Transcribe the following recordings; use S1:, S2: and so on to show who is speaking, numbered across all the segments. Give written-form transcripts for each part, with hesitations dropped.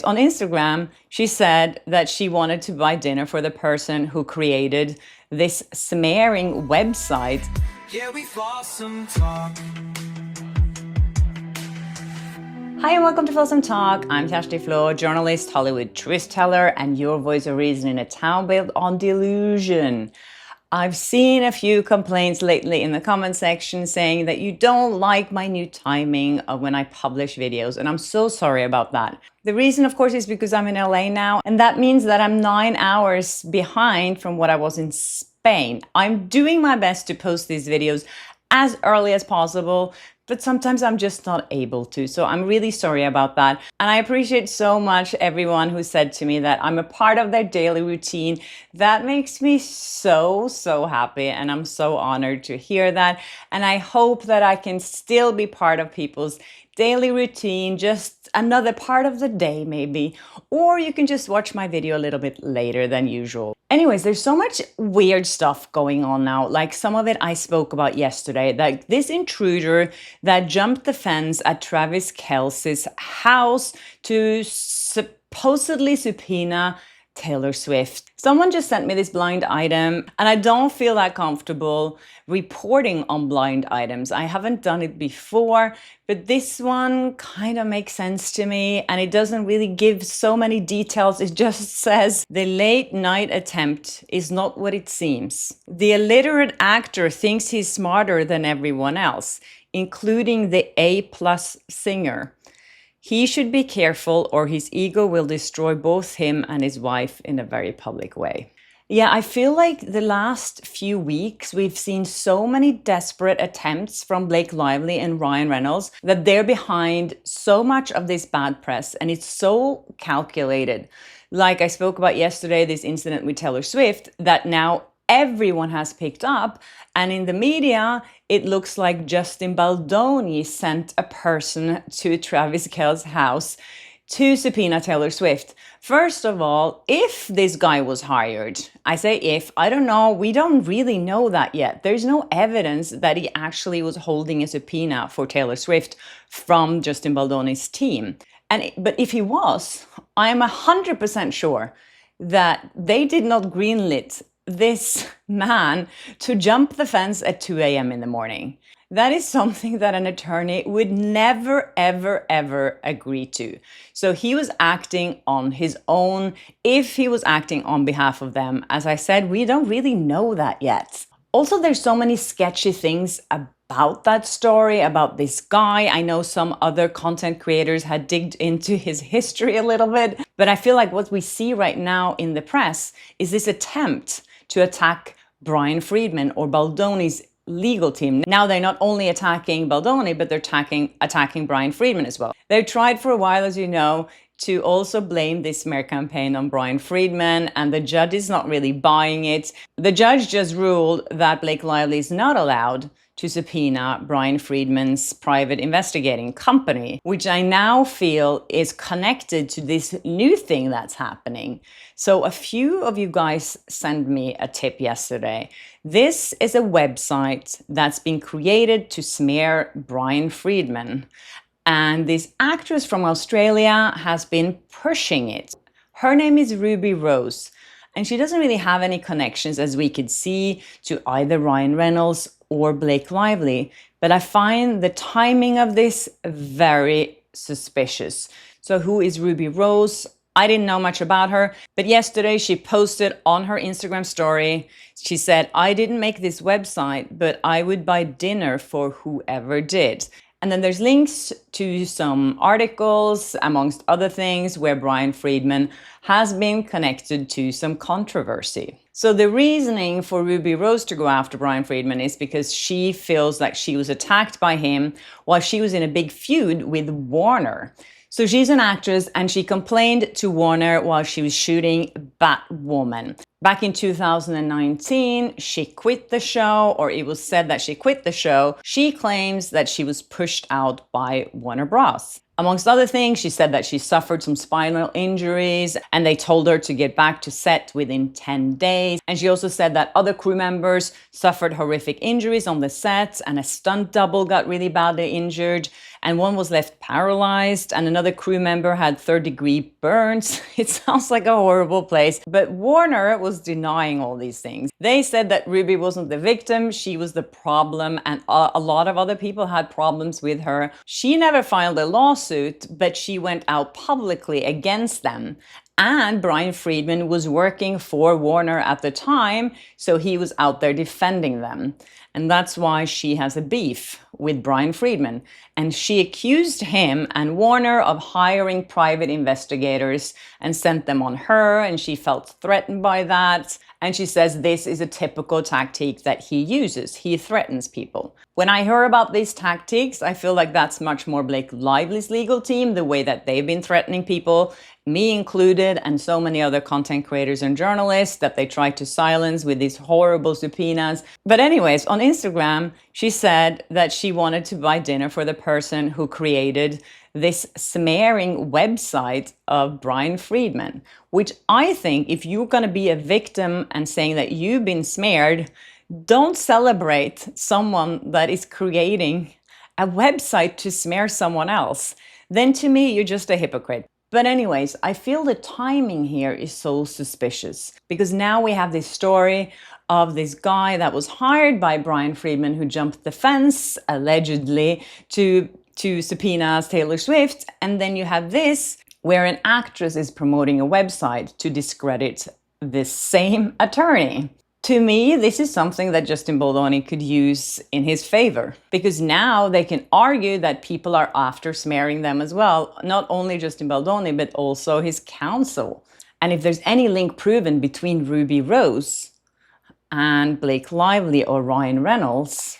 S1: On Instagram, she said that she wanted to buy dinner for the person who created this smearing website. Yeah, we've lost some talk. Hi and welcome to Folsom Talk. I'm Kjersti Flå, journalist, Hollywood truth teller, and your voice of reason in a town built on delusion. I've seen a few complaints lately in the comment section saying that you don't like my new timing of when I publish videos, and I'm so sorry about that. The reason, of course, is because I'm in LA now, and that means that I'm 9 hours behind from what I was in Spain. I'm doing my best to post these videos as early as possible, but sometimes I'm just not able to. So I'm really sorry about that. And I appreciate so much everyone who said to me that I'm a part of their daily routine. That makes me so happy. And I'm so honored to hear that. And I hope that I can still be part of people's daily routine, just another part of the day maybe. Or you can just watch my video a little bit later than usual. Anyways, there's so much weird stuff going on now. Like some of it I spoke about yesterday. Like this intruder that jumped the fence at Travis Kelce's house to supposedly subpoena Taylor Swift. Someone just sent me this blind item, and I don't feel that comfortable reporting on blind items. I haven't done it before, but this one kind of makes sense to me, and it doesn't really give so many details. It just says the late night attempt is not what it seems. The illiterate actor thinks he's smarter than everyone else, including the A+ singer. He should be careful or his ego will destroy both him and his wife in a very public way. Yeah, I feel like the last few weeks we've seen so many desperate attempts from Blake Lively and Ryan Reynolds that they're behind so much of this bad press, and it's so calculated. Like I spoke about yesterday, this incident with Taylor Swift that now everyone has picked up, and in the media it looks like Justin Baldoni sent a person to Travis Kelce's house to subpoena Taylor Swift. First of all, if this guy was hired, I say if, I don't know, we don't really know that yet. There's no evidence that he actually was holding a subpoena for Taylor Swift from Justin Baldoni's team. But if he was, I'm 100% sure that they did not greenlit this man to jump the fence at 2 a.m. in the morning. That is something that an attorney would never, ever agree to. So he was acting on his own. If he was acting on behalf of them, as I said, we don't really know that yet. Also, there's so many sketchy things about that story, about this guy. I know some other content creators had digged into his history a little bit, but I feel like what we see right now in the press is this attempt to attack Brian Friedman or Baldoni's legal team. Now they're not only attacking Baldoni, but they're attacking Brian Friedman as well. They've tried for a while, as you know, to also blame this smear campaign on Brian Friedman, and the judge is not really buying it. The judge just ruled that Blake Lively is not allowed to subpoena Brian Friedman's private investigating company, which I now feel is connected to this new thing that's happening. So a few of you guys sent me a tip yesterday. This is a website that's been created to smear Brian Friedman. And this actress from Australia has been pushing it. Her name is Ruby Rose, and she doesn't really have any connections, as we could see, to either Ryan Reynolds or Blake Lively. But I find the timing of this very suspicious. So who is Ruby Rose? I didn't know much about her, but yesterday she posted on her Instagram story, she said, "I didn't make this website, but I would buy dinner for whoever did." And then there's links to some articles, amongst other things, where Brian Friedman has been connected to some controversy. So the reasoning for Ruby Rose to go after Brian Friedman is because she feels like she was attacked by him while she was in a big feud with Warner. So she's an actress, and she complained to Warner while she was shooting Batwoman. Back in 2019, she quit the show, or it was said that she quit the show. She claims that she was pushed out by Warner Bros. Amongst other things, she said that she suffered some spinal injuries and they told her to get back to set within 10 days. And she also said that other crew members suffered horrific injuries on the set, and a stunt double got really badly injured, and one was left paralyzed, and another crew member had third-degree burns. It sounds like a horrible place, but Warner was denying all these things. They said that Ruby wasn't the victim, she was the problem, and a lot of other people had problems with her. She never filed a lawsuit, but she went out publicly against them. And Brian Friedman was working for Warner at the time, so he was out there defending them. And that's why she has a beef with Brian Friedman. And she accused him and Warner of hiring private investigators and sent them on her, and she felt threatened by that. And she says this is a typical tactic that he uses. He threatens people. When I hear about these tactics, I feel like that's much more Blake Lively's legal team, the way that they've been threatening people, me included, and so many other content creators and journalists that they try to silence with these horrible subpoenas. But anyways, on Instagram, she said that she wanted to buy dinner for the person who created this smearing website of Brian Friedman, which I think if you're going to be a victim and saying that you've been smeared, don't celebrate someone that is creating a website to smear someone else. Then to me, you're just a hypocrite. But anyways, I feel the timing here is so suspicious because now we have this story of this guy that was hired by Brian Friedman who jumped the fence, allegedly, to subpoena Taylor Swift. And then you have this where an actress is promoting a website to discredit this same attorney. To me, this is something that Justin Baldoni could use in his favor, because now they can argue that people are after smearing them as well. Not only Justin Baldoni, but also his counsel. And if there's any link proven between Ruby Rose and Blake Lively or Ryan Reynolds,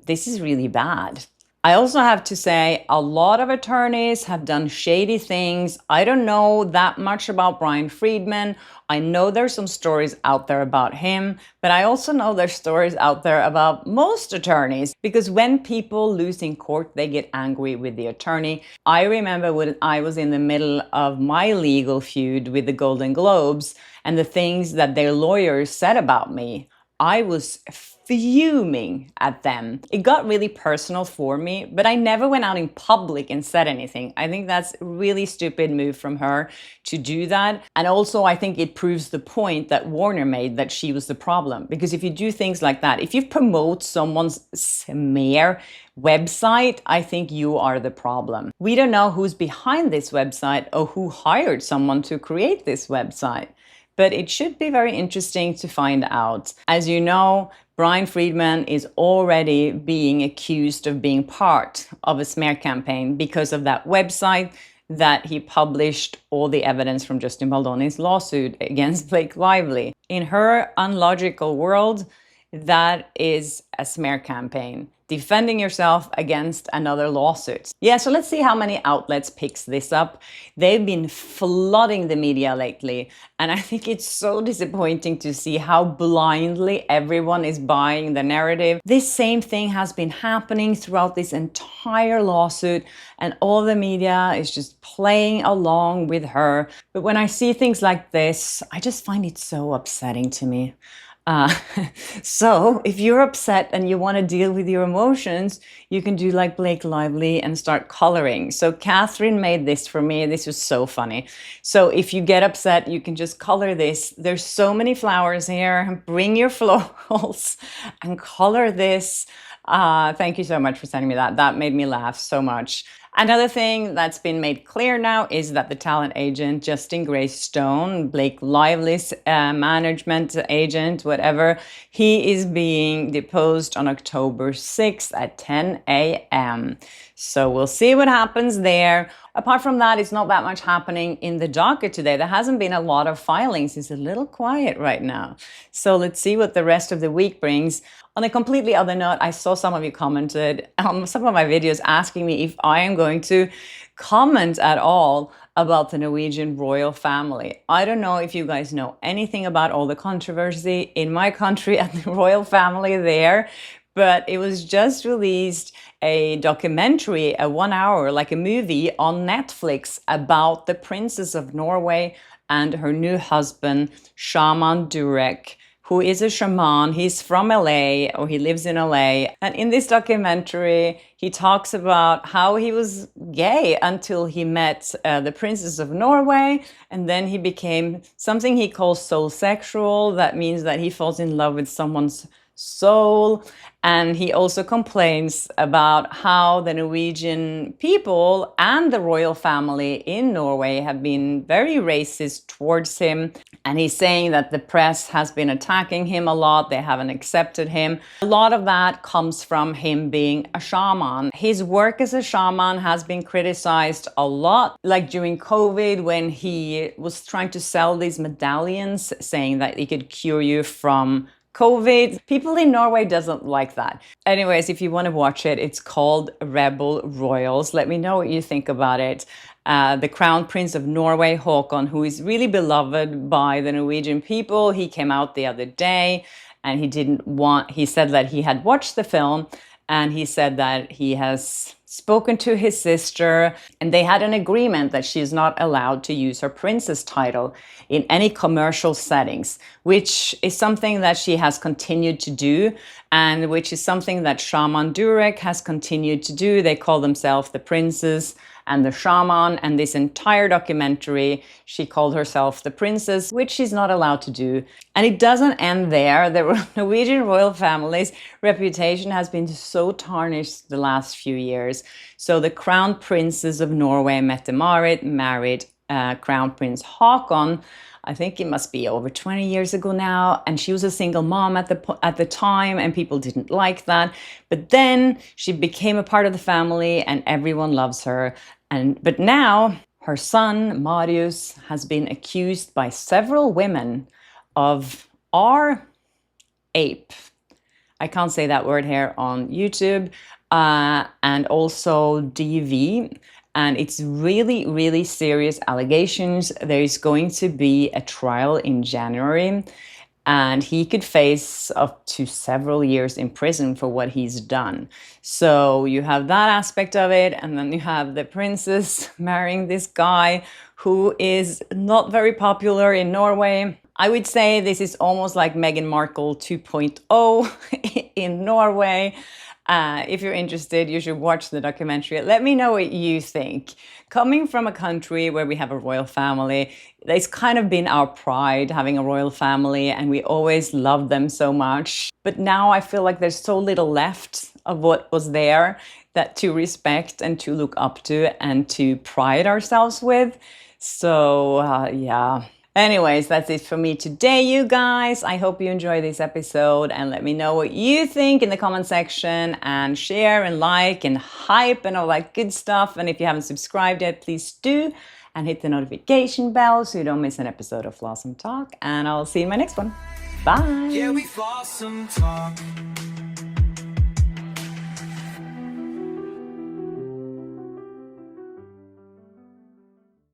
S1: this is really bad. I also have to say a lot of attorneys have done shady things. I don't know that much about Brian Friedman. I know there's some stories out there about him, but I also know there's stories out there about most attorneys, because when people lose in court, they get angry with the attorney. I remember when I was in the middle of my legal feud with the Golden Globes and the things that their lawyers said about me. I was fuming at them. It got really personal for me, but I never went out in public and said anything. I think that's a really stupid move from her to do that. And also, I think it proves the point that Warner made that she was the problem. Because if you do things like that, if you promote someone's smear website, I think you are the problem. We don't know who's behind this website or who hired someone to create this website, but it should be very interesting to find out. As you know, Brian Friedman is already being accused of being part of a smear campaign because of that website that he published all the evidence from Justin Baldoni's lawsuit against Blake Lively. In her unlogical world, that is a smear campaign, defending yourself against another lawsuit. Yeah, so let's see how many outlets picks this up. They've been flooding the media lately, and I think it's so disappointing to see how blindly everyone is buying the narrative. This same thing has been happening throughout this entire lawsuit, and all the media is just playing along with her. But when I see things like this, I just find it so upsetting to me. So if you're upset and you want to deal with your emotions, you can do like Blake Lively and start coloring. So Catherine made this for me. This was so funny. So if you get upset, you can just color this. There's so many flowers here. Bring your florals and color this. Thank you so much for sending me that. That made me laugh so much. Another thing that's been made clear now is that the talent agent, Justin Stone, Blake Lively's management agent, whatever, he is being deposed on October 6th at 10 a.m. So we'll see what happens there. Apart from that, it's not that much happening in the docket today. There hasn't been a lot of filings. It's a little quiet right now. So let's see what the rest of the week brings. On a completely other note, I saw some of you commented on some of my videos asking me if I am going to comment at all about the Norwegian royal family. I don't know if you guys know anything about all the controversy in my country and the royal family there, but it was just released a documentary, a 1 hour, like a movie on Netflix about the Princess of Norway and her new husband, Shaman Durek, who is a shaman. He's from LA, or he lives in LA. And in this documentary, he talks about how he was gay until he met the Princess of Norway. And then he became something he calls soul sexual. That means that he falls in love with someone's soul. And he also complains about how the Norwegian people and the royal family in Norway have been very racist towards him. And he's saying that the press has been attacking him a lot. They haven't accepted him. A lot of that comes from him being a shaman. His work as a shaman has been criticized a lot. Like during COVID, when he was trying to sell these medallions saying that he could cure you from COVID. People in Norway doesn't like that. Anyways, if you want to watch it, it's called Rebel Royals. Let me know what you think about it. The Crown Prince of Norway, Håkon, who is really beloved by the Norwegian people, he came out the other day and he said that he had watched the film, and he said that he has spoken to his sister, and they had an agreement that she's not allowed to use her princess title in any commercial settings, which is something that she has continued to do, and which is something that Shaman Durek has continued to do. They call themselves the Princess and the Shaman, and this entire documentary, she called herself the Princess, which she's not allowed to do. And it doesn't end there. The Norwegian royal family's reputation has been so tarnished the last few years. So the Crown Princess of Norway, Mette-Marit, married Crown Prince Håkon. I think it must be over 20 years ago now, and she was a single mom at the time, and people didn't like that. But then she became a part of the family, and everyone loves her. But now her son Marius has been accused by several women of rape. I can't say that word here on YouTube, and also DV. And it's really, really serious allegations. There is going to be a trial in January, and he could face up to several years in prison for what he's done. So you have that aspect of it, and then you have the princess marrying this guy who is not very popular in Norway. I would say this is almost like Meghan Markle 2.0 in Norway. If you're interested, you should watch the documentary. Let me know what you think. Coming from a country where we have a royal family, it's kind of been our pride having a royal family, and we always loved them so much. But now I feel like there's so little left of what was there that to respect and to look up to and to pride ourselves with. So yeah. Anyways, that's it for me today, you guys. I hope you enjoyed this episode, and let me know what you think in the comment section, and share and like and hype and all that good stuff. And if you haven't subscribed yet, please do, and hit the notification bell so you don't miss an episode of Flawsome Talk. And I'll see you in my next one. Bye. Yeah, we Flawsome Talk.